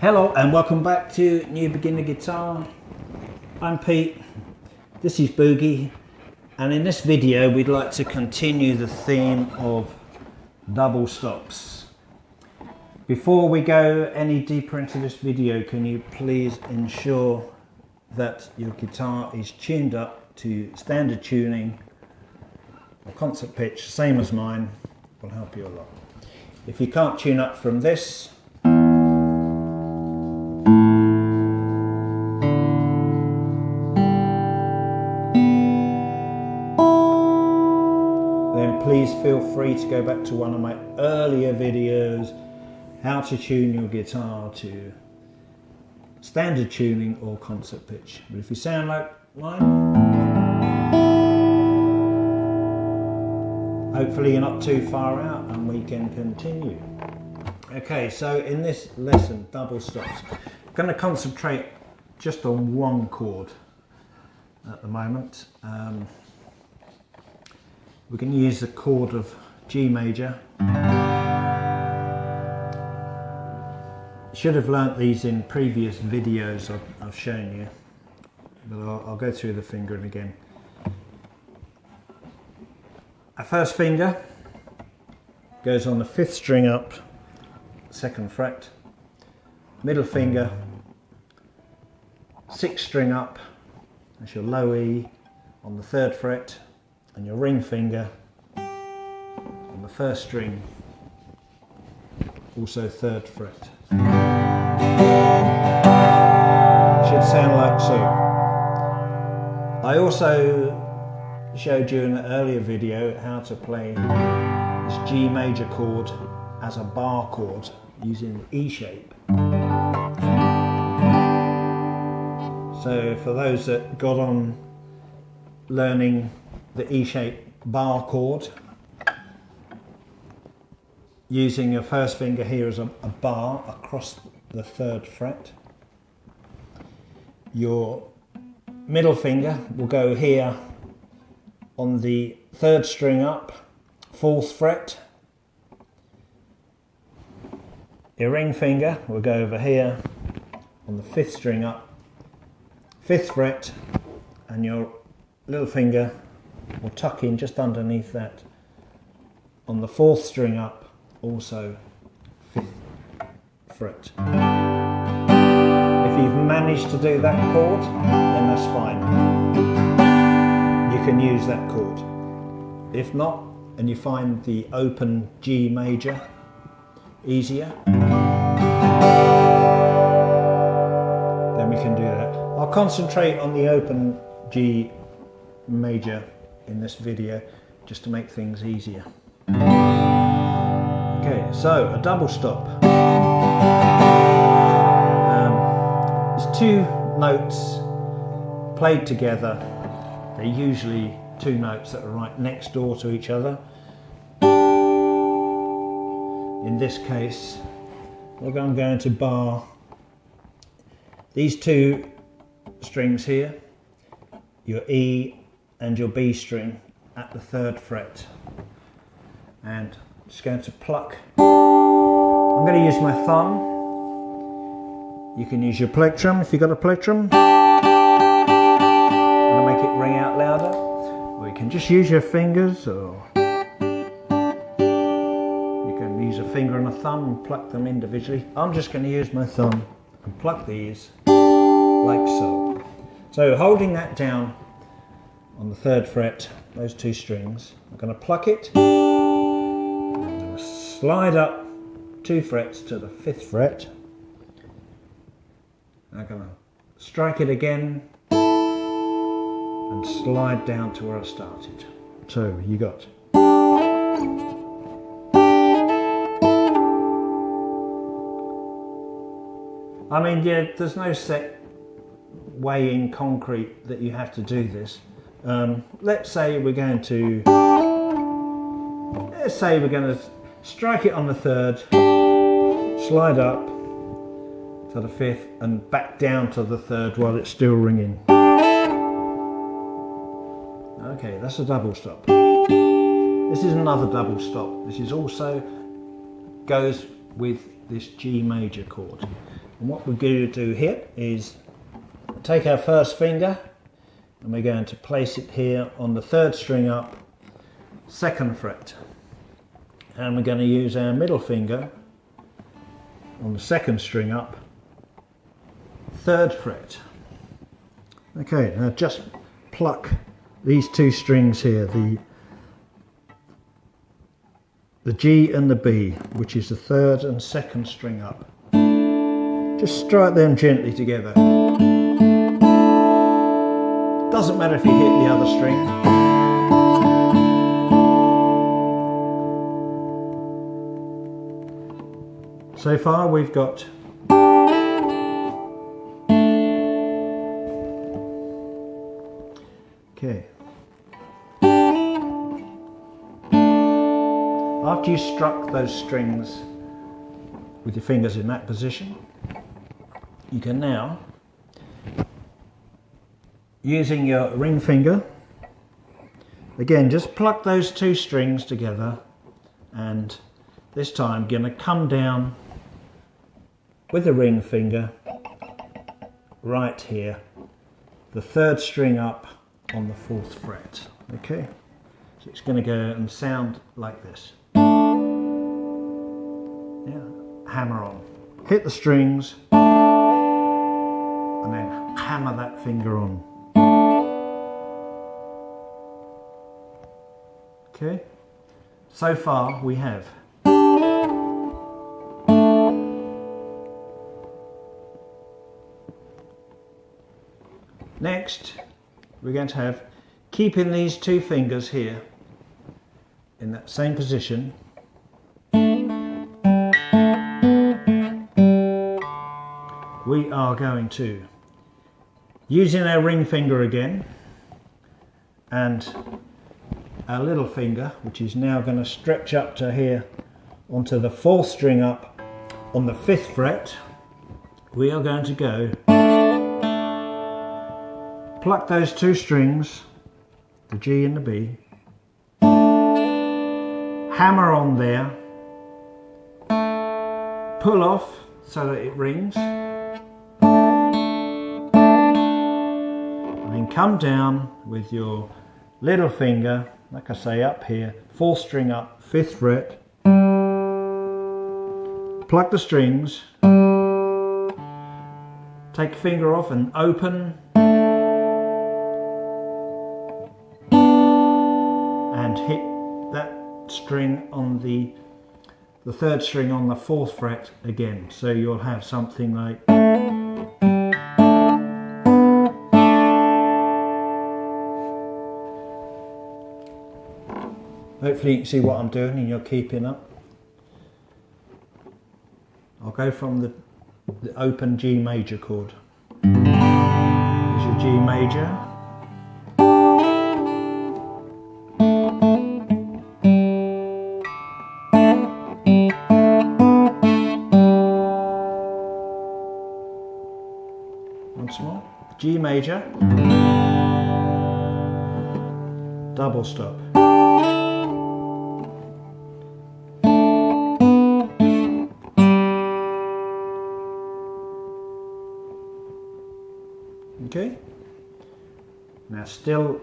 Hello and welcome back to New Beginner Guitar. I'm Pete, this is Boogie, and in this video we'd like to continue the theme of double stops. Before we go any deeper into this video, can you please ensure that your guitar is tuned up to standard tuning or concert pitch, same as mine, will help you a lot. If you can't tune up from this, then please feel free to go back to one of my earlier videos, how to tune your guitar to standard tuning or concert pitch. But if you sound like mine, hopefully you're not too far out and we can continue. Okay, so in this lesson, double stops, I'm going to concentrate just on one chord at the moment. We're going to use the chord of G major. Should have learnt these in previous videos I've shown you, but I'll go through the fingering again. Our first finger goes on the 5th string up, 2nd fret. Middle finger, 6th string up, that's your low E on the 3rd fret, and your ring finger on the 1st string, also 3rd fret. Should sound like so. I also showed you in an earlier video how to play this G major chord as a bar chord using the E shape. So for those that got on learning the E shape bar chord, using your first finger here as a bar across the 3rd fret, your middle finger will go here on the 3rd string up, 4th fret. Your ring finger will go over here on the 5th string up, 5th fret, and your little finger will tuck in just underneath that on the 4th string up, also 5th fret. If you've managed to do that chord, then that's fine. You can use that chord. If not, and you find the open G major easier, then we can do that. I'll concentrate on the open G major in this video just to make things easier. Okay, so a double stop. It's 2 notes played together. They're usually 2 notes that are right next door to each other. In this case, I'm going to bar these 2 strings here, your E and your B string at the 3rd fret, and I'm just going to pluck. I'm going to use my thumb. You can use your plectrum if you've got a plectrum, and make it ring out louder, or you can just use your fingers, or you can use a finger and a thumb and pluck them individually. I'm just going to use my thumb and pluck these like so. So holding that down on the 3rd fret, those 2 strings, I'm going to pluck it, I'm going to slide up 2 frets to the 5th fret, I'm going to strike it again and slide down to where I started. So you got I mean, yeah, there's no set way in concrete that you have to do this. Let's say we're going to strike it on the 3rd, slide up to the 5th and back down to the 3rd while it's still ringing. Okay, that's a double stop. This is another double stop. This is also goes with this G major chord. And what we're going to do here is take our first finger and we're going to place it here on the 3rd string up, 2nd fret. And we're going to use our middle finger on the 2nd string up, 3rd fret. Okay, now just pluck these 2 strings here, the G and the B, which is the 3rd and 2nd string up. Just strike them gently together. Doesn't matter if you hit the other string. So far we've got okay. After you struck those strings with your fingers in that position, you can now, using your ring finger, again just pluck those 2 strings together, and this time you're going to come down with the ring finger right here, the 3rd string up on the 4th fret. Okay, so it's going to go and sound like this. Yeah, hammer on, hit the strings and then hammer that finger on. Okay, so far we have next we're going to have, keeping these 2 fingers here in that same position, we are going to, using our ring finger again and our little finger, which is now going to stretch up to here onto the 4th string up on the 5th fret, we are going to go pluck those 2 strings, the G and the B, hammer on there, pull off so that it rings, and then come down with your little finger, like I say, up here, 4th string up, 5th fret, pluck the strings, take a finger off and open, and hit that string on the 3rd string on the 4th fret again. So you'll have something like, hopefully you can see what I'm doing and you're keeping up. I'll go from the open G major chord. Here's your G major. Once more, G major, double stop. Okay, now still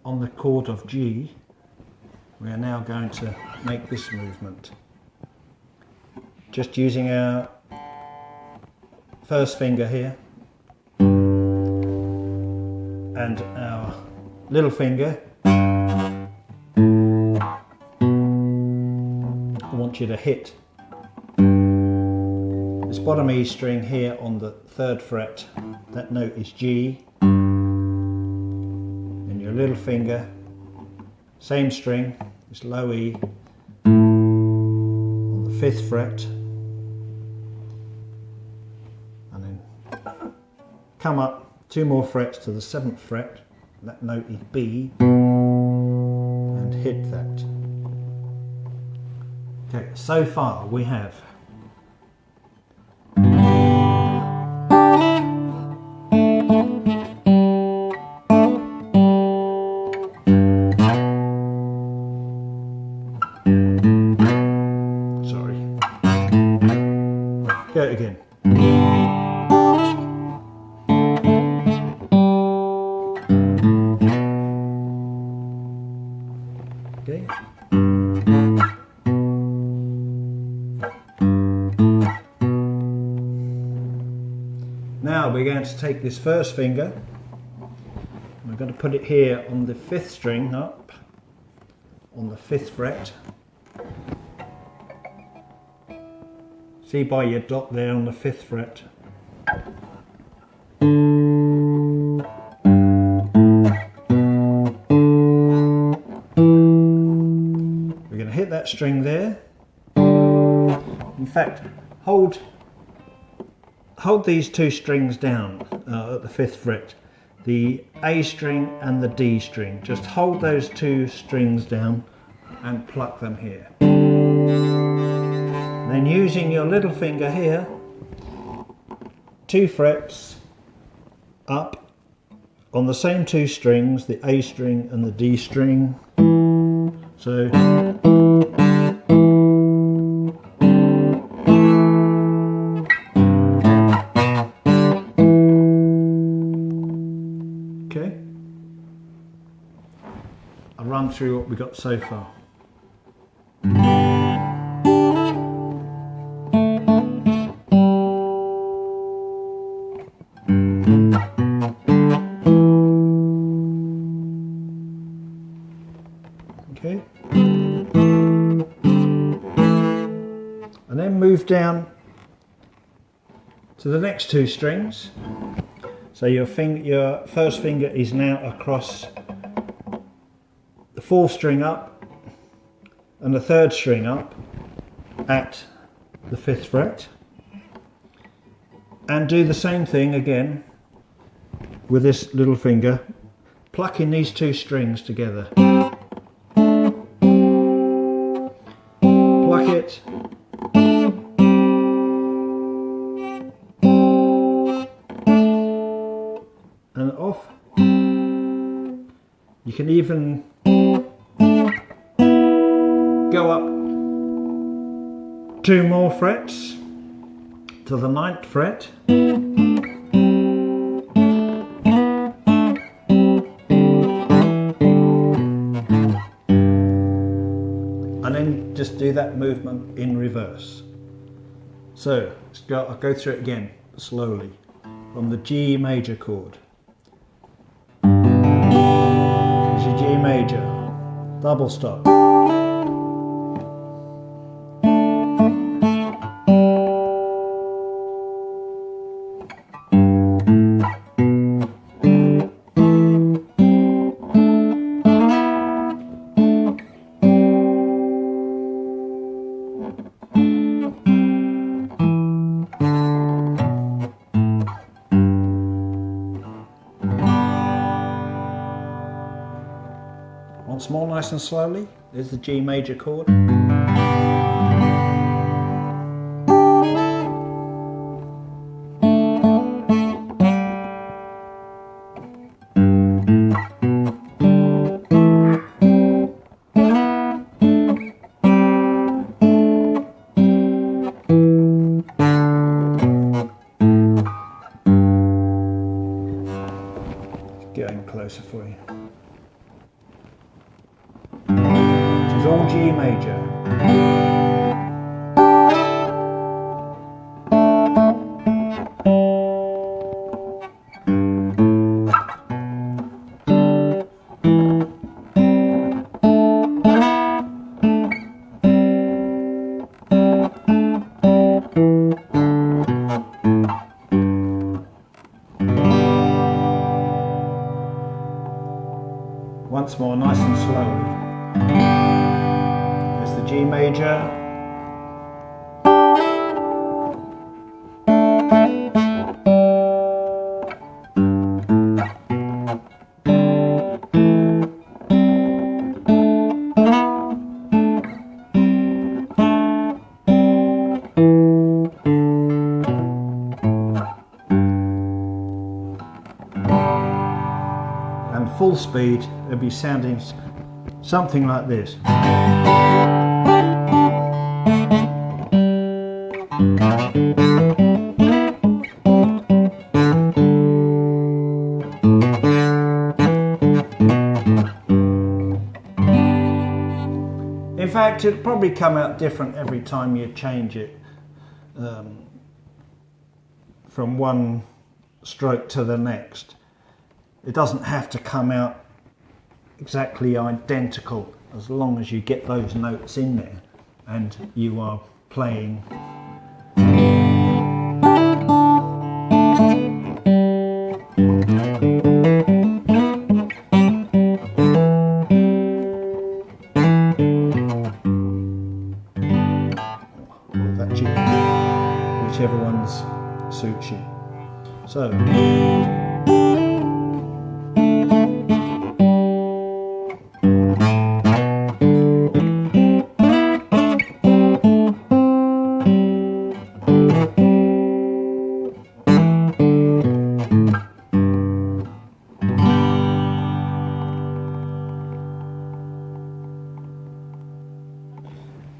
on the chord of G, we are now going to make this movement. Just using our first finger here and our little finger, I want you to hit this bottom E string here on the 3rd fret. That note is G, and your little finger, same string, is low E on the 5th fret, and then come up 2 more frets to the 7th fret, that note is B, and hit that. Okay, so far we have go again. Now we're going to take this first finger, we're going to put it here on the 5th string up, on the 5th fret. See by your dot there on the 5th fret. We're going to hit that string there. In fact, hold these 2 strings down at the 5th fret, the A string and the D string. Just hold those 2 strings down and pluck them here. Then using your little finger here, 2 frets up on the same 2 strings, the A string and the D string. So okay, I'll run through what we got so far. Okay, and then move down to the next 2 strings. So your first finger is now across the 4th string up and the 3rd string up at the 5th fret, and do the same thing again with this little finger, plucking these 2 strings together. Pluck it, and off. You can even go up 2 more frets to the 9th fret. And then just do that movement in reverse. So I'll go through it again slowly from the G major chord. There's your G major, double stop. Once more, nice and slowly. There's the G major chord. Getting closer for you. This is all G major. Once more, nice and slowly. There's the G major. And full speed, it'll be sounding something like this. In fact, it'll probably come out different every time you change it from one stroke to the next. It doesn't have to come out exactly identical, as long as you get those notes in there and you are playing. Or that G, whichever ones suits you. So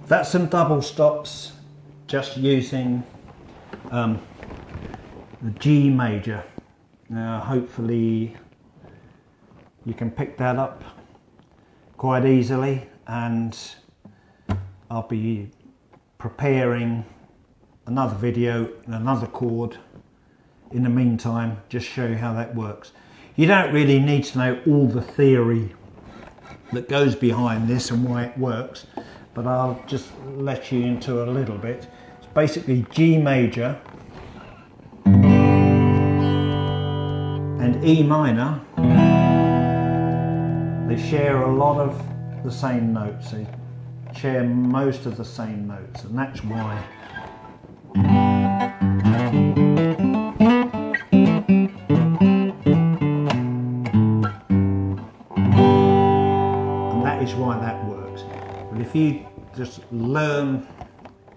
that's some double stops, just using the G major. Now hopefully you can pick that up quite easily, and I'll be preparing another video in another chord in the meantime, just show you how that works. You don't really need to know all the theory that goes behind this and why it works, but I'll just let you into a little bit. It's basically G major and E minor. They share a lot of the same notes. They share most of the same notes, and that's why. And that is why that works. But if you just learn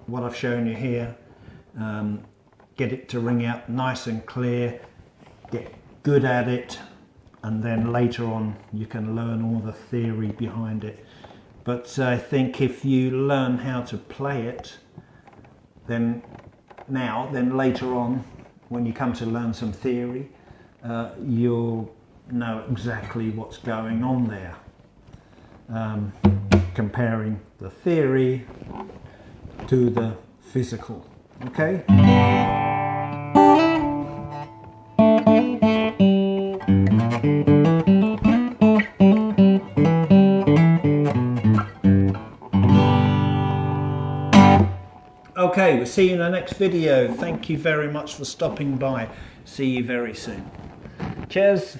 what I've shown you here, get it to ring out nice and clear, get good at it, and then later on you can learn all the theory behind it. But I think if you learn how to play it, then later on when you come to learn some theory, you'll know exactly what's going on there. Comparing the theory to the physical. Okay? Okay, we'll see you in the next video. Thank you very much for stopping by. See you very soon. Cheers.